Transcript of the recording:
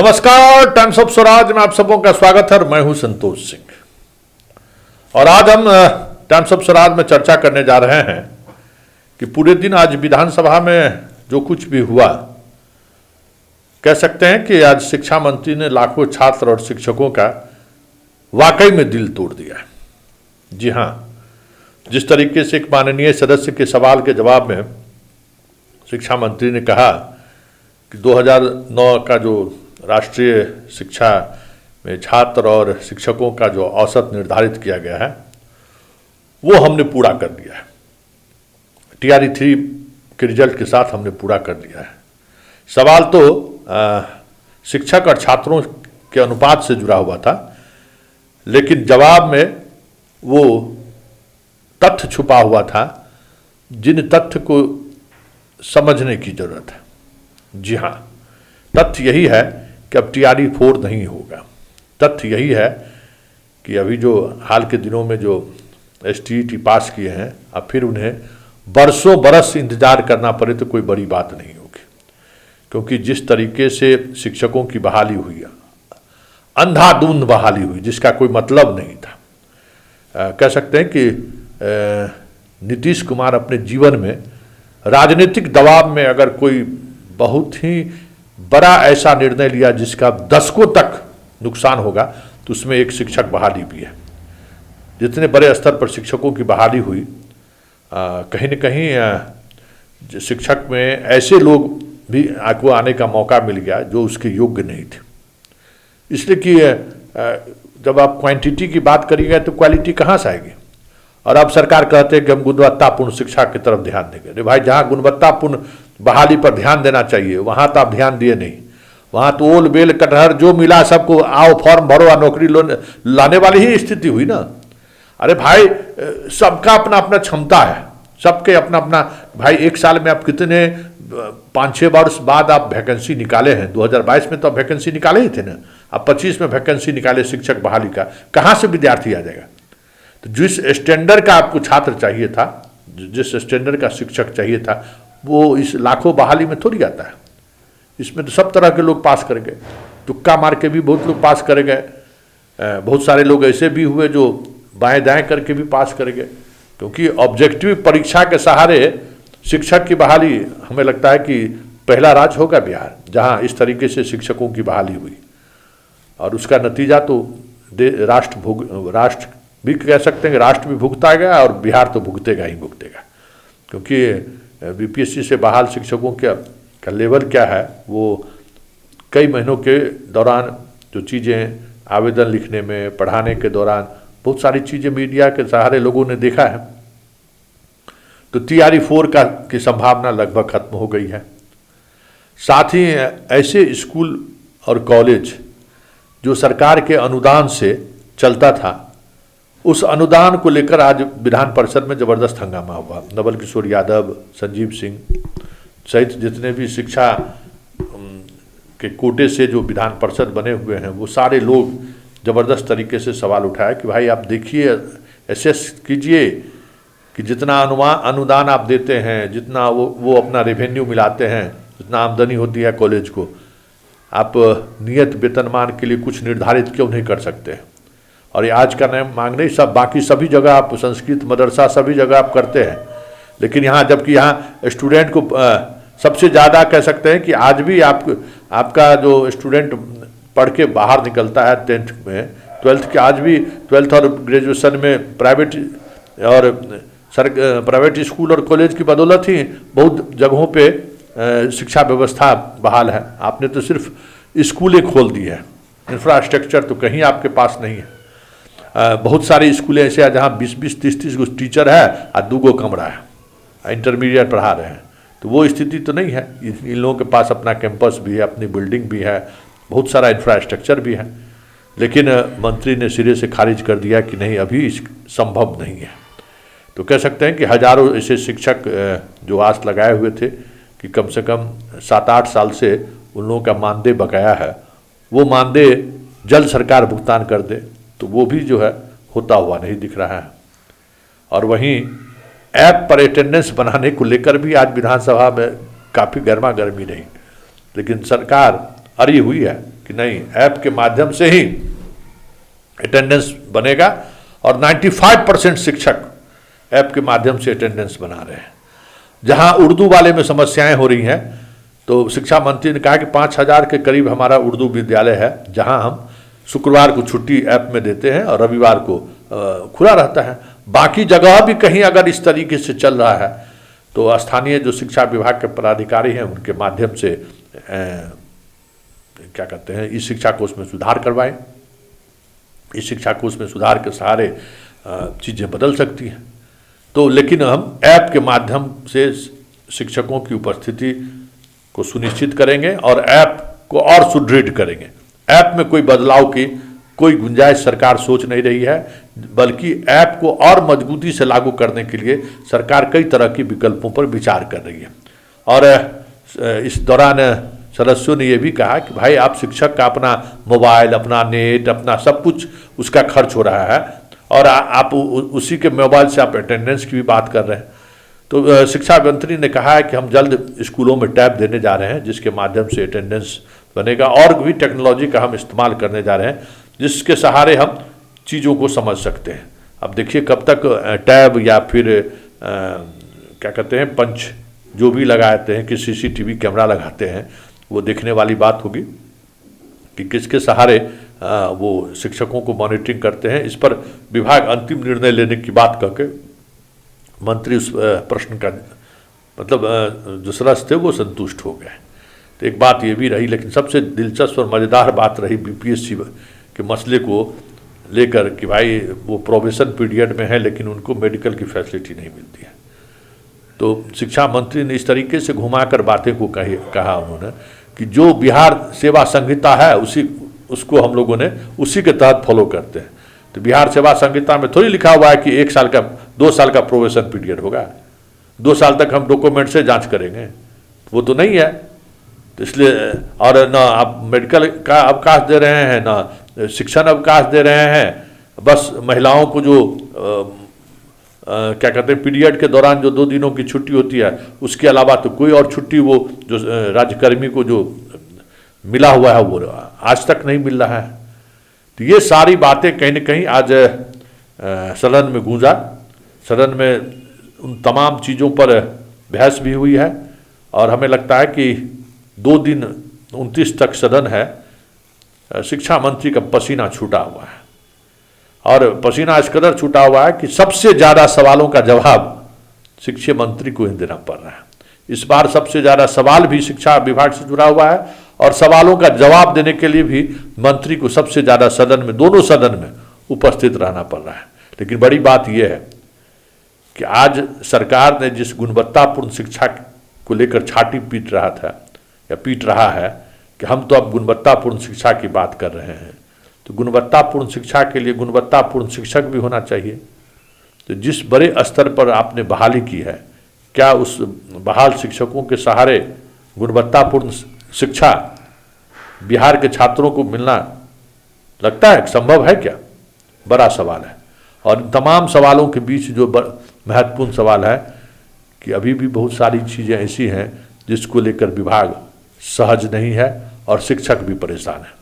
नमस्कार, times of Swaraj में आप सबों का स्वागत है। मैं हूं संतोष सिंह और आज हम टाइम्स ऑफ स्वराज में चर्चा करने जा रहे हैं कि पूरे दिन आज विधानसभा में जो कुछ भी हुआ, कह सकते हैं कि आज शिक्षा मंत्री ने लाखों छात्र और शिक्षकों का वाकई में दिल तोड़ दिया है। जी हां, जिस तरीके से एक माननीय सदस्य के सवाल के जवाब में शिक्षा मंत्री ने कहा कि 2009 का जो राष्ट्रीय शिक्षा में छात्र और शिक्षकों का जो औसत निर्धारित किया गया है वो हमने पूरा कर दिया है। TRE 3 के रिजल्ट के साथ हमने पूरा कर दिया है। सवाल तो शिक्षक और छात्रों के अनुपात से जुड़ा हुआ था, लेकिन जवाब में वो तथ्य छुपा हुआ था जिन तथ्य को समझने की जरूरत है। जी हाँ, तथ्य यही है कि अब TRE 4 नहीं होगा। तथ्य यही है कि अभी जो हाल के दिनों में जो STET पास किए हैं, अब फिर उन्हें बरसों बरस इंतजार करना पड़े तो कोई बड़ी बात नहीं होगी, क्योंकि जिस तरीके से शिक्षकों की बहाली हुई, अंधाधुंध बहाली हुई जिसका कोई मतलब नहीं था। कह सकते हैं कि नीतीश कुमार अपने जीवन में राजनीतिक दबाव में अगर कोई बहुत ही बड़ा ऐसा निर्णय लिया जिसका दशकों तक नुकसान होगा, तो उसमें एक शिक्षक बहाली भी है। जितने बड़े स्तर पर शिक्षकों की बहाली हुई, कहीं न कहीं शिक्षक में ऐसे लोग भी को आने का मौका मिल गया जो उसके योग्य नहीं थे। इसलिए कि जब आप क्वांटिटी की बात करिएगा तो क्वालिटी कहाँ से आएगी। और अब सरकार कहते हैं कि हम गुणवत्तापूर्ण शिक्षा की तरफ ध्यान देंगे। अरे भाई, जहाँ गुणवत्तापूर्ण बहाली पर ध्यान देना चाहिए वहाँ तो आप ध्यान दिए नहीं। वहाँ तो ओल बेल कटहर जो मिला सबको आओ फॉर्म भरो और नौकरी लाने वाली ही स्थिति हुई ना। अरे भाई, सबका अपना अपना क्षमता है, सबके अपना अपना। भाई, एक साल में आप कितने 5-6 वर्ष बाद आप वैकेंसी निकाले हैं। 2022 में तो आप वैकेंसी निकाले ही थे ना। अब 25 में वैकेंसी निकाले शिक्षक बहाली का, कहाँ से विद्यार्थी आ जाएगा। तो जिस स्टैंडर्ड का आपको छात्र चाहिए था, जिस स्टैंडर्ड का शिक्षक चाहिए था, वो इस लाखों बहाली में थोड़ी आता है। इसमें तो सब तरह के लोग पास कर गए, तुक्का मार के भी बहुत लोग पास कर गए। बहुत सारे लोग ऐसे भी हुए जो बाएं दाएं करके भी पास कर गए, क्योंकि ऑब्जेक्टिव परीक्षा के सहारे शिक्षक की बहाली हमें लगता है कि पहला राज्य होगा बिहार जहां इस तरीके से शिक्षकों की बहाली हुई। और उसका नतीजा तो राष्ट्र भी कह सकते हैं कि राष्ट्र भी भुगता गया और बिहार तो भुगतेगा ही भुगतेगा, क्योंकि BPSC से बहाल शिक्षकों का लेवल क्या है, वो कई महीनों के दौरान जो चीज़ें आवेदन लिखने में, पढ़ाने के दौरान बहुत सारी चीज़ें मीडिया के सहारे लोगों ने देखा है। तो TRE 4 की संभावना लगभग खत्म हो गई है। साथ ही ऐसे स्कूल और कॉलेज जो सरकार के अनुदान से चलता था, उस अनुदान को लेकर आज विधान परिषद में जबरदस्त हंगामा हुआ। नवल किशोर यादव, संजीव सिंह सहित जितने भी शिक्षा के कोटे से जो विधान परिषद बने हुए हैं, वो सारे लोग जबरदस्त तरीके से सवाल उठाया कि भाई आप देखिए, एसेस कीजिए कि जितना अनुदान आप देते हैं, जितना वो अपना रेवेन्यू मिलाते हैं, जितना आमदनी होती है कॉलेज को, आप नियत वेतनमान के लिए कुछ निर्धारित क्यों नहीं कर सकते हैं। और ये आज का नया मांग नहीं, सब बाकी सभी जगह आप संस्कृत मदरसा सभी जगह आप करते हैं, लेकिन यहाँ जबकि यहाँ स्टूडेंट को सबसे ज़्यादा कह सकते हैं कि आज भी आपका जो स्टूडेंट पढ़ के बाहर निकलता है 10th में, 12th के, आज भी 12th और ग्रेजुएशन में प्राइवेट स्कूल और कॉलेज की बदौलत ही बहुत जगहों पे शिक्षा व्यवस्था बहाल है। आपने तो सिर्फ स्कूलें खोल दी है, इंफ्रास्ट्रक्चर तो कहीं आपके पास नहीं है। बहुत सारे स्कूलें ऐसे हैं जहाँ 20-20, 30-30 गो टीचर है और 2 गो कमरा है, इंटरमीडिएट पढ़ा रहे हैं। तो वो स्थिति तो नहीं है। इन लोगों के पास अपना कैंपस भी है, अपनी बिल्डिंग भी है, बहुत सारा इंफ्रास्ट्रक्चर भी है, लेकिन मंत्री ने सिरे से खारिज कर दिया कि नहीं, अभी संभव नहीं है। तो कह सकते हैं कि हजारों ऐसे शिक्षक जो आस लगाए हुए थे कि कम से कम 7-8 साल से उन लोगों का मानदेय बकाया है, वो मानदेय जल्द सरकार भुगतान कर दे, तो वो भी जो है होता हुआ नहीं दिख रहा है। और वहीं ऐप पर अटेंडेंस बनाने को लेकर भी आज विधानसभा में काफ़ी गर्मा गर्मी रही, लेकिन सरकार अड़ी हुई है कि नहीं, ऐप के माध्यम से ही अटेंडेंस बनेगा और 95% शिक्षक ऐप के माध्यम से अटेंडेंस बना रहे हैं। जहां उर्दू वाले में समस्याएं हो रही हैं, तो शिक्षा मंत्री ने कहा कि 5000 के करीब हमारा उर्दू विद्यालय है, जहां हम शुक्रवार को छुट्टी ऐप में देते हैं और रविवार को खुला रहता है। बाकी जगह भी कहीं अगर इस तरीके से चल रहा है तो स्थानीय जो शिक्षा विभाग के पदाधिकारी हैं उनके माध्यम से क्या कहते हैं, इस शिक्षा कोष में सुधार करवाएं। इस शिक्षा कोष में सुधार के सहारे चीज़ें बदल सकती हैं। तो लेकिन हम ऐप के माध्यम से शिक्षकों की उपस्थिति को सुनिश्चित करेंगे और ऐप को और सुदृढ़ करेंगे। ऐप में कोई बदलाव की कोई गुंजाइश सरकार सोच नहीं रही है, बल्कि ऐप को और मजबूती से लागू करने के लिए सरकार कई तरह के विकल्पों पर विचार कर रही है। और इस दौरान सदस्यों ने यह भी कहा कि भाई आप शिक्षक का अपना मोबाइल, अपना नेट, अपना सब कुछ उसका खर्च हो रहा है और आप उसी के मोबाइल से आप अटेंडेंस की भी बात कर रहे हैं। तो शिक्षा मंत्री ने कहा है कि हम जल्द स्कूलों में टैब देने जा रहे हैं जिसके माध्यम से अटेंडेंस बनेगा, और भी टेक्नोलॉजी का हम इस्तेमाल करने जा रहे हैं जिसके सहारे हम चीज़ों को समझ सकते हैं। अब देखिए कब तक टैब या फिर क्या कहते हैं, पंच जो भी लगाते हैं कि CCTV कैमरा लगाते हैं, वो देखने वाली बात होगी कि किसके सहारे वो शिक्षकों को मॉनिटरिंग करते हैं। इस पर विभाग अंतिम निर्णय लेने की बात करके मंत्री उस प्रश्न का मतलब जो सदस्य थे वो संतुष्ट हो गए। तो एक बात ये भी रही, लेकिन सबसे दिलचस्प और मज़ेदार बात रही BPSC के मसले को लेकर कि भाई वो प्रोबेशन पीरियड में है लेकिन उनको मेडिकल की फैसिलिटी नहीं मिलती है। तो शिक्षा मंत्री ने इस तरीके से घुमाकर बातें को कहा उन्होंने कि जो बिहार सेवा संहिता है उसको हम लोगों ने उसी के तहत फॉलो करते हैं। तो बिहार सेवा संहिता में थोड़ी लिखा हुआ है कि 1 साल का 2 साल का प्रोबेशन पीरियड होगा, 2 साल तक हम डॉक्यूमेंट से जांच करेंगे, वो तो नहीं है। तो इसलिए और ना आप मेडिकल का अवकाश दे रहे हैं, ना शिक्षण अवकाश दे रहे हैं, बस महिलाओं को जो क्या कहते हैं पीरियड के दौरान जो 2 दिनों की छुट्टी होती है उसके अलावा तो कोई और छुट्टी वो जो राज्यकर्मी को जो मिला हुआ है वो आज तक नहीं मिल रहा है। तो ये सारी बातें कहीं न कहीं आज सदन में गूंजा। सदन में उन तमाम चीज़ों पर बहस भी हुई है और हमें लगता है कि 2 दिन 29 तक सदन है। शिक्षा मंत्री का पसीना छूटा हुआ है और पसीना इस कदर छूटा हुआ है कि सबसे ज़्यादा सवालों का जवाब शिक्षा मंत्री को ही देना पड़ रहा है। इस बार सबसे ज़्यादा सवाल भी शिक्षा विभाग से जुड़ा हुआ है और सवालों का जवाब देने के लिए भी मंत्री को सबसे ज़्यादा सदन में, दोनों सदन में उपस्थित रहना पड़ रहा है। लेकिन बड़ी बात यह है कि आज सरकार ने जिस गुणवत्तापूर्ण शिक्षा को लेकर छाती पीट रहा था या पीट रहा है कि हम तो अब गुणवत्तापूर्ण शिक्षा की बात कर रहे हैं, तो गुणवत्तापूर्ण शिक्षा के लिए गुणवत्तापूर्ण शिक्षक भी होना चाहिए। तो जिस बड़े स्तर पर आपने बहाली की है, क्या उस बहाल शिक्षकों के सहारे गुणवत्तापूर्ण शिक्षा बिहार के छात्रों को मिलना लगता है संभव है क्या? बड़ा सवाल है। और तमाम सवालों के बीच जो महत्वपूर्ण सवाल है कि अभी भी बहुत सारी चीज़ें ऐसी हैं जिसको लेकर विभाग सहज नहीं है और शिक्षक भी परेशान है।